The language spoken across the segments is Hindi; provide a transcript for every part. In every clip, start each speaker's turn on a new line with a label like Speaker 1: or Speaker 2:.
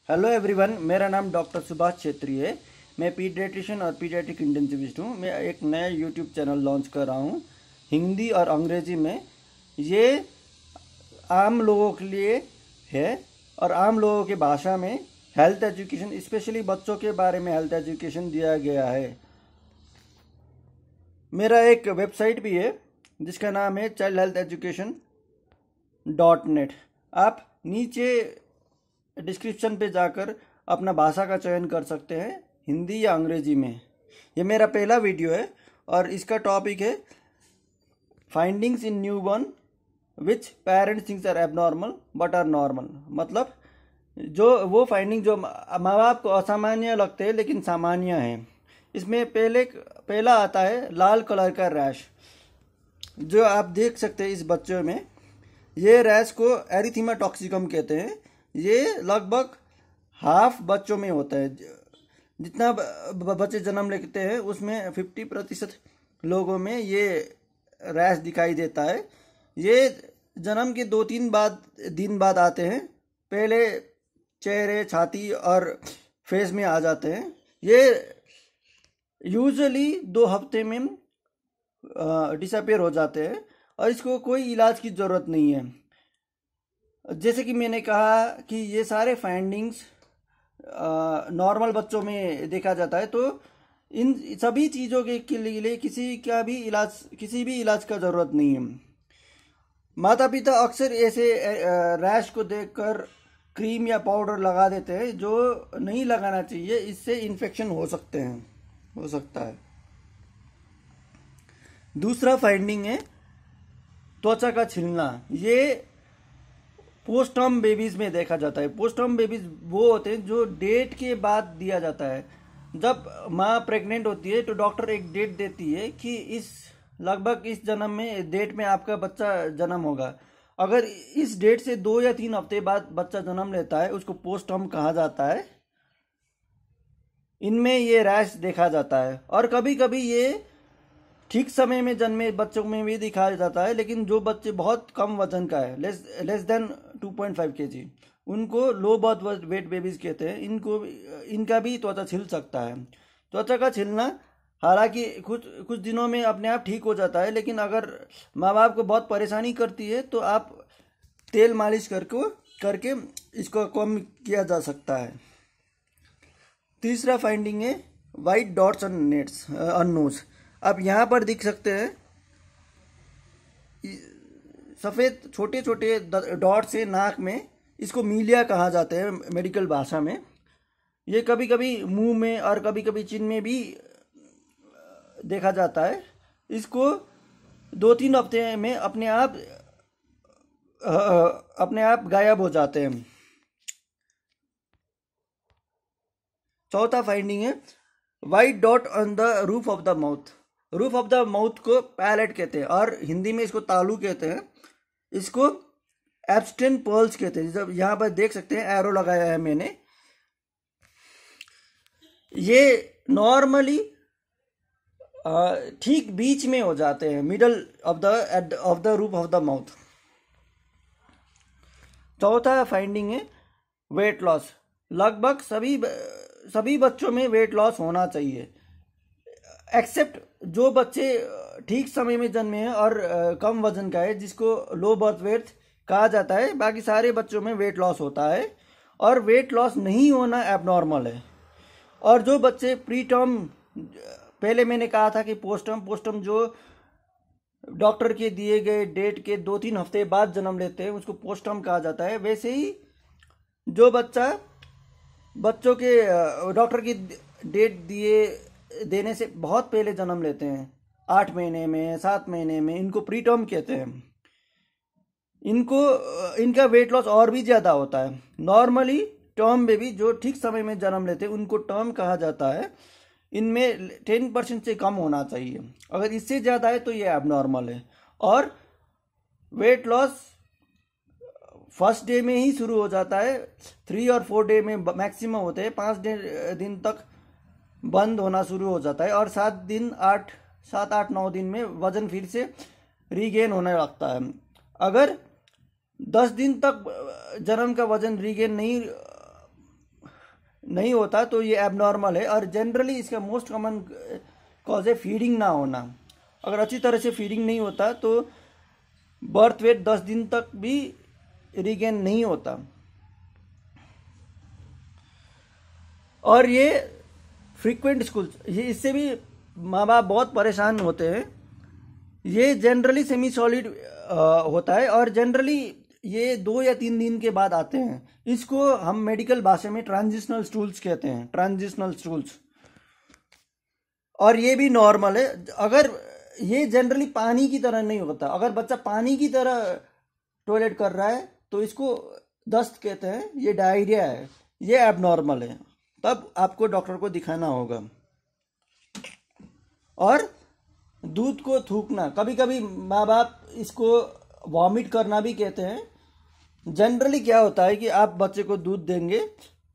Speaker 1: हेलो एवरीवन, मेरा नाम डॉक्टर सुभाष छेत्री है। मैं पीडियाट्रिशियन और पीडियाट्रिक इंटेंसिविस्ट हूँ। मैं एक नया यूट्यूब चैनल लॉन्च कर रहा हूँ हिंदी और अंग्रेजी में। ये आम लोगों के लिए है और आम लोगों की भाषा में हेल्थ एजुकेशन, स्पेशली बच्चों के बारे में हेल्थ एजुकेशन दिया गया है। मेरा एक वेबसाइट भी है जिसका नाम है childhealtheducation.net। आप नीचे डिस्क्रिप्शन पे जाकर अपना भाषा का चयन कर सकते हैं, हिंदी या अंग्रेजी में। ये मेरा पहला वीडियो है और इसका टॉपिक है findings in newborn which parents thinks are abnormal but are normal. मतलब जो वो फाइंडिंग जो माँ बाप को असामान्य लगते हैं लेकिन सामान्य हैं। इसमें पहला आता है लाल कलर का रैश, जो आप देख सकते हैं इस बच्चों में। ये रैश को एरिथीमा टॉक्सिकम कहते हैं। ये लगभग हाफ बच्चों में होता है। जितना बच्चे जन्म लेते हैं उसमें 50% लोगों में ये रैश दिखाई देता है। ये जन्म के 2-3 दिन बाद आते हैं। पहले चेहरे, छाती और फेस में आ जाते हैं। ये यूजुअली 2 हफ्ते में डिसअपेयर हो जाते हैं और इसको कोई इलाज की ज़रूरत नहीं है। जैसे कि मैंने कहा कि ये सारे फाइंडिंग्स नॉर्मल बच्चों में देखा जाता है, तो इन सभी चीज़ों के लिए किसी भी इलाज का ज़रूरत नहीं है। माता पिता अक्सर ऐसे रैश को देखकर क्रीम या पाउडर लगा देते हैं, जो नहीं लगाना चाहिए। इससे इन्फेक्शन हो सकता है। दूसरा फाइंडिंग है त्वचा का छिलना। ये पोस्टर्म बेबीज में देखा जाता है। पोस्टर्म बेबीज वो होते हैं जो डेट के बाद दिया जाता है। जब माँ प्रेग्नेंट होती है तो डॉक्टर एक डेट देती है कि लगभग इस जन्म में डेट में आपका बच्चा जन्म होगा। अगर इस डेट से 2 या 3 हफ्ते बाद बच्चा जन्म लेता है, उसको पोस्टर्म कहा जाता है। इनमें ये रैश देखा जाता है और कभी कभी ये ठीक समय में जन्मे बच्चों में भी दिखाया जाता है। लेकिन जो बच्चे बहुत कम वजन का है, लेस देन 2.5 kg, उनको लो बर्थ वेट बेबीज कहते हैं। इनका भी त्वचा छिल सकता है। त्वचा का छिलना हालांकि कुछ दिनों में अपने आप ठीक हो जाता है, लेकिन अगर माँ बाप को बहुत परेशानी करती है तो आप तेल मालिश करके इसको कम किया जा सकता है। तीसरा फाइंडिंग है वाइट डॉट्स ऑन नोज। अब यहाँ पर दिख सकते हैं सफ़ेद छोटे छोटे डॉट से नाक में। इसको मीलिया कहा जाता है मेडिकल भाषा में। ये कभी कभी मुंह में और कभी कभी चिन में भी देखा जाता है। इसको 2-3 हफ्ते में अपने आप गायब हो जाते हैं। चौथा फाइंडिंग है white dot on the roof of the mouth. Roof of the mouth को पैलेट कहते हैं और हिंदी में इसको तालू कहते हैं। इसको एब्स्टेन पर्ल्स कहते हैं। जब यहाँ पर देख सकते हैं एरो लगाया है मैंने। ये नॉर्मली ठीक बीच में हो जाते हैं, middle of the roof of the mouth. चौथा फाइंडिंग है वेट लॉस। लगभग सभी बच्चों में वेट लॉस होना चाहिए, एक्सेप्ट जो बच्चे ठीक समय में जन्मे हैं और कम वजन का है, जिसको लो बर्थ वेट कहा जाता है। बाकी सारे बच्चों में वेट लॉस होता है और वेट लॉस नहीं होना एबनॉर्मल है। और जो बच्चे प्री टर्म, पहले मैंने कहा था कि पोस्टर्म जो डॉक्टर के दिए गए डेट के 2-3 हफ्ते बाद जन्म लेते हैं, उसको पोस्टर्म कहा जाता है। वैसे ही जो बच्चों के डॉक्टर की डेट देने से बहुत पहले जन्म लेते हैं, 8 महीने में, 7 महीने में, इनको प्री टर्म कहते हैं। इनका वेट लॉस और भी ज़्यादा होता है। नॉर्मली टर्म बेबी जो ठीक समय में जन्म लेते हैं उनको टर्म कहा जाता है। इनमें 10% से कम होना चाहिए। अगर इससे ज़्यादा है तो ये एबनॉर्मल है। और वेट लॉस फर्स्ट डे में ही शुरू हो जाता है। 3 और 4 डे में मैक्सिमम होते हैं। 5 दिन तक बंद होना शुरू हो जाता है और 7, 8, 9 दिन में वजन फिर से रीगेन होने लगता है। अगर 10 दिन तक जन्म का वजन रीगेन नहीं नहीं होता तो ये एबनॉर्मल है। और जनरली इसका मोस्ट कॉमन कॉज है फीडिंग ना होना। अगर अच्छी तरह से फीडिंग नहीं होता तो बर्थ वेट 10 दिन तक भी रिगेन नहीं होता। और ये फ्रीक्वेंट स्कूल, ये इससे भी माँ बाप बहुत परेशान होते हैं। ये जनरली सेमी सॉलिड होता है और जनरली ये 2 या 3 दिन के बाद आते हैं। इसको हम मेडिकल भाषा में ट्रांजिशनल स्टूल्स कहते हैं, ट्रांजिशनल स्टूल्स। और ये भी नॉर्मल है। अगर ये जनरली पानी की तरह नहीं होता, अगर बच्चा पानी की तरह टॉयलेट कर रहा है तो इसको दस्त कहते हैं, ये डायरिया है, ये एबनॉर्मल है, तब आपको डॉक्टर को दिखाना होगा। और दूध को थूकना, कभी कभी माँ बाप इसको वॉमिट करना भी कहते हैं। जनरली क्या होता है कि आप बच्चे को दूध देंगे,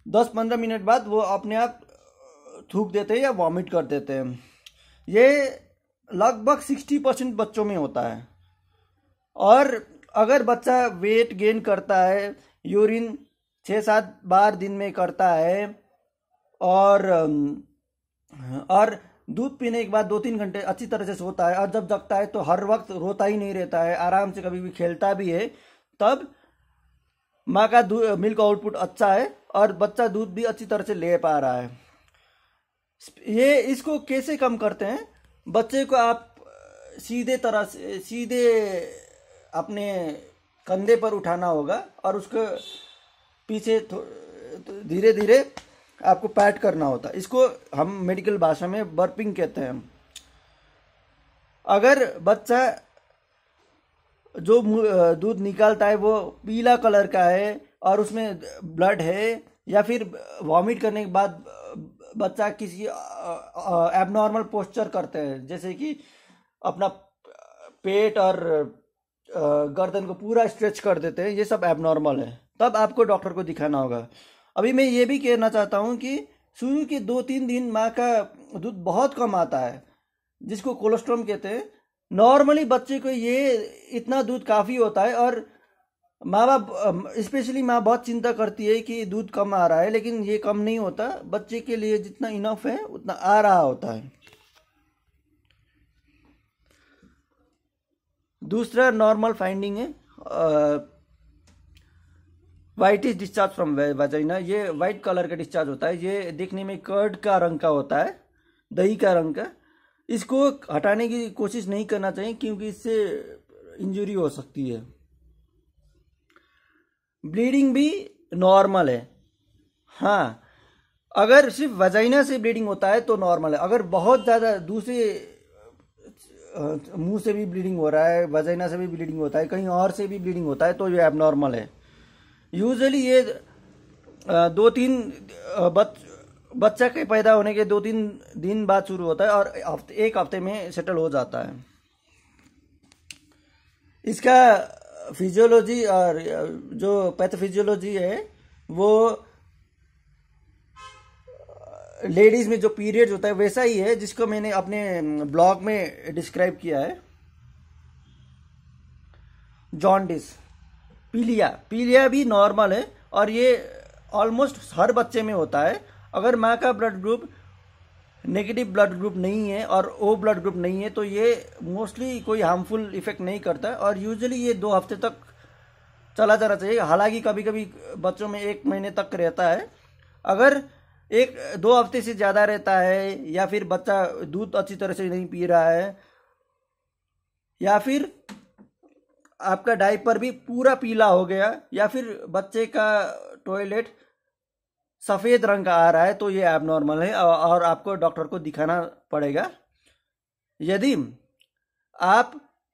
Speaker 1: 10-15 मिनट बाद वो अपने आप थूक देते हैं या वॉमिट कर देते हैं। ये लगभग 60% बच्चों में होता है। और अगर बच्चा वेट गेन करता है, यूरिन 6-7 बार दिन में करता है और दूध पीने के बाद 2-3 घंटे अच्छी तरह से सोता है और जब जगता है तो हर वक्त रोता ही नहीं रहता है, आराम से कभी भी खेलता भी है, तब माँ का मिल्क आउटपुट अच्छा है और बच्चा दूध भी अच्छी तरह से ले पा रहा है। ये इसको कैसे कम करते हैं? बच्चे को आप सीधे अपने कंधे पर उठाना होगा और उसको पीछे धीरे धीरे आपको पैट करना होता है। इसको हम मेडिकल भाषा में बर्पिंग कहते हैं। अगर बच्चा जो दूध निकालता है वो पीला कलर का है और उसमें ब्लड है, या फिर वॉमिट करने के बाद बच्चा किसी एबनॉर्मल पोस्चर करते हैं, जैसे कि अपना पेट और गर्दन को पूरा स्ट्रेच कर देते हैं, ये सब एबनॉर्मल है, तब आपको डॉक्टर को दिखाना होगा। अभी मैं ये भी कहना चाहता हूँ कि शुरू के 2-3 दिन माँ का दूध बहुत कम आता है, जिसको कोलेस्ट्रॉम कहते हैं। नॉर्मली बच्चे को ये इतना दूध काफ़ी होता है और माँ बाप स्पेशली माँ बहुत चिंता करती है कि दूध कम आ रहा है, लेकिन ये कम नहीं होता। बच्चे के लिए जितना इनफ है उतना आ रहा होता है। दूसरा नॉर्मल फाइंडिंग है वाइटिश डिस्चार्ज फ्रॉम वाजाइना। ये वाइट कलर का डिस्चार्ज होता है, ये देखने में कर्ड का रंग का होता है, दही का रंग का। इसको हटाने की कोशिश नहीं करना चाहिए क्योंकि इससे इंजरी हो सकती है। ब्लीडिंग भी नॉर्मल है। हाँ, अगर सिर्फ वजाइना से ब्लीडिंग होता है तो नॉर्मल है। अगर बहुत ज़्यादा दूसरे मुंह से भी ब्लीडिंग हो रहा है, वजाइना से भी ब्लीडिंग होता है, कहीं और से भी ब्लीडिंग होता है, तो ये एबनॉर्मल है। यूजुअली ये 2-3 बच्चा के पैदा होने के 2-3 दिन बाद शुरू होता है और एक हफ्ते में सेटल हो जाता है। इसका फिजियोलॉजी और जो पैथोफिजियोलॉजी है वो लेडीज में जो पीरियड्स होता है वैसा ही है, जिसको मैंने अपने ब्लॉग में डिस्क्राइब किया है। जॉन्डिस, पीलिया भी नॉर्मल है और ये ऑलमोस्ट हर बच्चे में होता है। अगर माँ का blood group negative blood group नहीं है और ओ ब्लड ग्रुप नहीं है तो ये मोस्टली कोई हार्मफुल इफेक्ट नहीं करता और यूजुअली ये 2 हफ्ते तक चला जाना चाहिए। हालांकि कभी कभी बच्चों में 1 महीने तक रहता है। अगर 1-2 हफ्ते से ज़्यादा रहता है, या फिर बच्चा दूध अच्छी तरह से नहीं पी रहा है, या फिर आपका डायपर भी पूरा पीला हो गया, या फिर बच्चे का टॉयलेट सफ़ेद रंग का आ रहा है, तो ये एबनॉर्मल है और आपको डॉक्टर को दिखाना पड़ेगा। यदि आप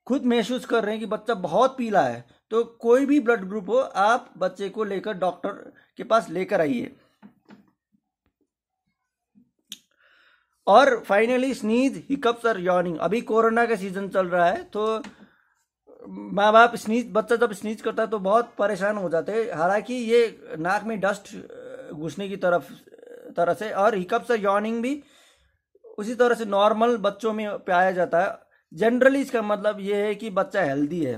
Speaker 1: खुद महसूस कर रहे हैं कि बच्चा बहुत पीला है तो कोई भी ब्लड ग्रुप हो, आप बच्चे को लेकर डॉक्टर के पास लेकर आइए। और फाइनली स्नीज, हिकअप्स और यॉर्निंग। अभी कोरोना का सीजन चल रहा है तो माँ बाप बच्चा जब स्नीज करता है तो बहुत परेशान हो जाते हैं। हालांकि ये नाक में डस्ट घुसने की तरह से, और हिकअप्स और यॉर्निंग भी उसी तरह से नॉर्मल बच्चों में पाया जाता है। जनरली इसका मतलब ये है कि बच्चा हेल्दी है।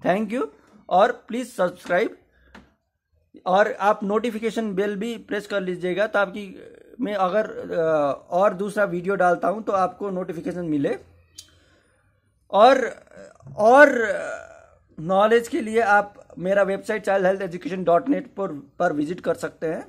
Speaker 1: थैंक यू और प्लीज़ सब्सक्राइब और आप नोटिफिकेशन बेल भी प्रेस कर लीजिएगा ताकि मैं अगर और दूसरा वीडियो डालता हूं तो आपको नोटिफिकेशन मिले। और नॉलेज के लिए आप मेरा वेबसाइट childhealtheducation.net पर विजिट कर सकते हैं।